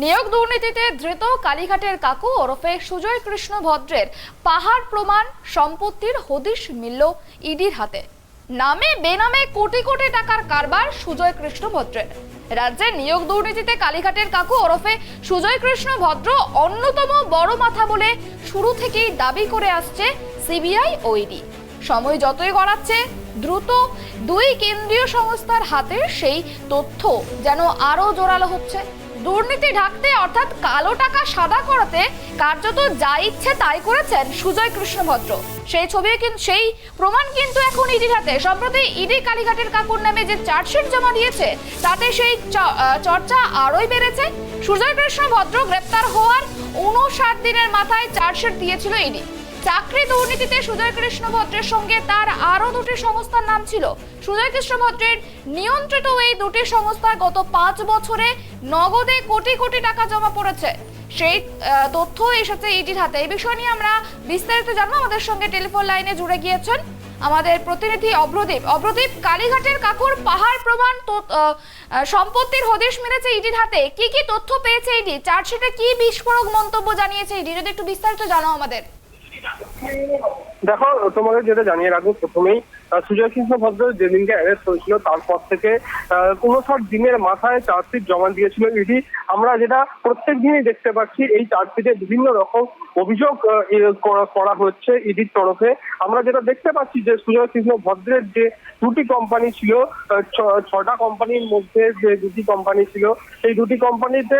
নিয়োগ দুর্নীতিতে ধৃত কালীঘাটের কাকু ওরফে সুজয় কৃষ্ণ ভদ্রের পাহাড় প্রমাণ সম্পত্তির হদিশ মিলল ইডির হাতে। নামে বেনামে কোটি কোটি টাকার কারবার সুজয় কৃষ্ণ ভদ্রের। রাজ্যে নিয়োগ দুর্নীতিতে কালীঘাটের কাকু ওরফে সুজয় কৃষ্ণ ভদ্র অন্যতম বড় মাথা বলে শুরু থেকেই দাবি করে আসছে সিবিআই ও ইডি। সময় যতই গড়াচ্ছে দ্রুত দুই কেন্দ্রীয় সংস্থার হাতে সেই তথ্য যেন আরো জোরালো হচ্ছে। দুর্নীতি ঢাকতে অর্থাৎ কালো টাকা সাদা করাতে কার্যত যা ইচ্ছে তাই করেছেন সুজয় কৃষ্ণ ভদ্র। সেই প্রমাণ কিন্তু এখন ইডির হাতে। সম্প্রতি ইডি কালীঘাটের কাকুর নামে যে চার্জশিট জমা দিয়েছে তাতে সেই চর্চা আরোই বেড়েছে। সুজয় কৃষ্ণ ভদ্র গ্রেপ্তার হওয়ার 59 দিনের মাথায় চার্জশিট দিয়েছিল ইডি। চাকরি দুর্নীতিতে সুজয় কৃষ্ণ ভদ্রের সঙ্গে তার আরো দুটি সংস্থার নাম ছিল। সুজয় কৃষ্ণ ভদ্রের নিয়ন্ত্রিত এই দুটি সংস্থার গত 5 বছরে নগদে কোটি কোটি টাকা জমা পড়েছে। সেই তথ্য এসেছে ইডির হাতে। এই বিষয় নিয়ে আমরা বিস্তারিত জানবো। আমাদের সঙ্গে টেলিফোন লাইনে জুড়ে গিয়েছেন আমাদের প্রতিনিধি অভ্রদীপ। কালীঘাটের কাকুর পাহাড় প্রমাণ সম্পত্তির হদিশ মিলেছে ইডির হাতে। কি কি তথ্য পেয়েছে ইডি? চার্জশিটে কি বিস্ফোরক মন্তব্য জানিয়েছে ইডি? যদি একটু বিস্তারিত জানাও আমাদের। দেখো, তোমাকে যেটা জানিয়ে রাখবো, প্রথমেই সুজয় কৃষ্ণ ভদ্র যেদিনকে অ্যারেস্ট হয়েছিল তারপর থেকে 59 দিনের মাথায় চার্জশিট জমা দিয়েছিল ইডি। আমরা যেটা প্রত্যেক দিনই দেখতে পাচ্ছি, এই চার্জশিটে বিভিন্ন রকম অভিযোগ করা হচ্ছে ইডির তরফে। আমরা যেটা দেখতে পাচ্ছি যে সুজয় কৃষ্ণ ভদ্রের যে দুটি কোম্পানি ছিল, 6টা কোম্পানির মধ্যে যে দুটি কোম্পানি ছিল, সেই দুটি কোম্পানিতে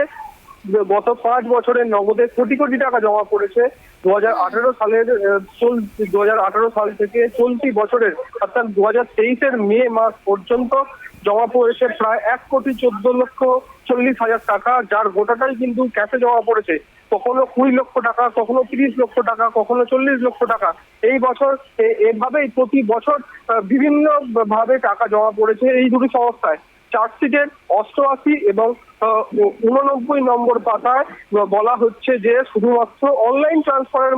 গত 5 বছরে নগদে কোটি কোটি টাকা জমা পড়েছে। 2018 সাল থেকে চলতি বছরের অর্থাৎ 2023-এর মে মাস পর্যন্ত জমা পড়েছে প্রায় 1,14,40,000 টাকা, যার গোটাটাই কিন্তু ক্যাশে জমা পড়েছে। কখনো 20 লক্ষ টাকা, কখনো 30 লক্ষ টাকা, কখনো 40 লক্ষ টাকা। এই বছর এভাবেই প্রতি বছর বিভিন্ন ভাবে টাকা জমা পড়েছে এই দুটি সংস্থায়। চার্জশিটের 88 এবং 89 নম্বর পাতায় বলা হচ্ছে যে শুধুমাত্র অনলাইন ট্রান্সফারের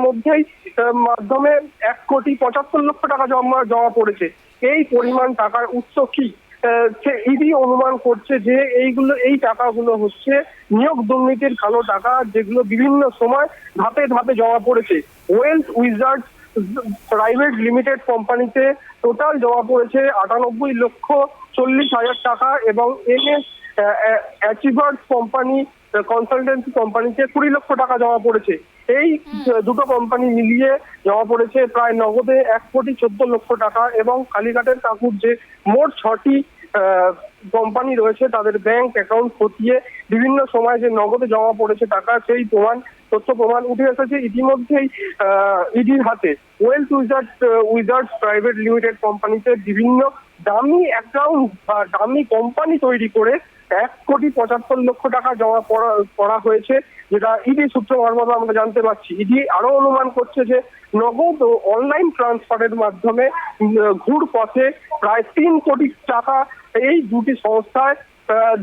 মাধ্যমে 1,75,00,000 টাকা জমা পড়েছে। এই পরিমাণ টাকার উৎস কি? ইডি অনুমান করছে যে এই টাকাগুলো হচ্ছে নিয়োগ দুর্নীতির কালো টাকা, যেগুলো বিভিন্ন সময় ধাপে ধাপে জমা পড়েছে। ওয়েলথ উইজার্ড প্রাইভেট লিমিটেড কোম্পানিতে টোটাল জমা পড়েছে 98,40,000 টাকা এবং এনএস অ্যাচিভার্স কোম্পানি কনসালটেন্সি কোম্পানিতে 20 লক্ষ টাকা জমা পড়েছে। এই দুটো কোম্পানি মিলিয়ে জমা পড়েছে প্রায় নগদে 1,14,00,000 টাকা। এবং কালীঘাটের কাকুর যে মোট 6টি কোম্পানি রয়েছে তাদের ব্যাংক অ্যাকাউন্ট খতিয়ে বিভিন্ন সময় যে নগদে জমা পড়েছে টাকা, সেই তথ্য প্রমাণ উঠে এসেছে ইতিমধ্যেই ইডির হাতে। ওয়েলথ উইজার্ড প্রাইভেট লিমিটেড কোম্পানিতে বিভিন্ন দামি অ্যাকাউন্ট বা দামি কোম্পানি তৈরি করে 1,75,00,000 টাকা জমা করা হয়েছে, যেটা ইডি সূত্র মারফত আমরা জানতে পারছি। ইডি আরো অনুমান করছে যে নগদ ও অনলাইন ট্রান্সফারের মাধ্যমে ঘুর পথে প্রায় 3 কোটি টাকা এই দুটি সংস্থায়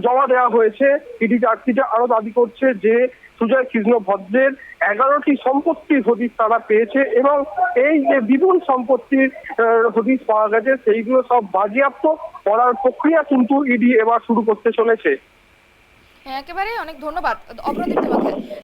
জমা দেওয়া হয়েছে। ইডি চার্জশিটে আরো দাবি করছে যে সুজয় কৃষ্ণ ভদ্রের 11টি সম্পত্তির হদিশ তারা পেয়েছে এবং এই যে বিপুল সম্পত্তির হদিশ পাওয়া গেছে সেইগুলো সব বাজেয়াপ্ত করার প্রক্রিয়া কিন্তু ইডি এবার শুরু করতে চলেছে। একেবারে অনেক ধন্যবাদ অভ্রদীপ তোমাকে।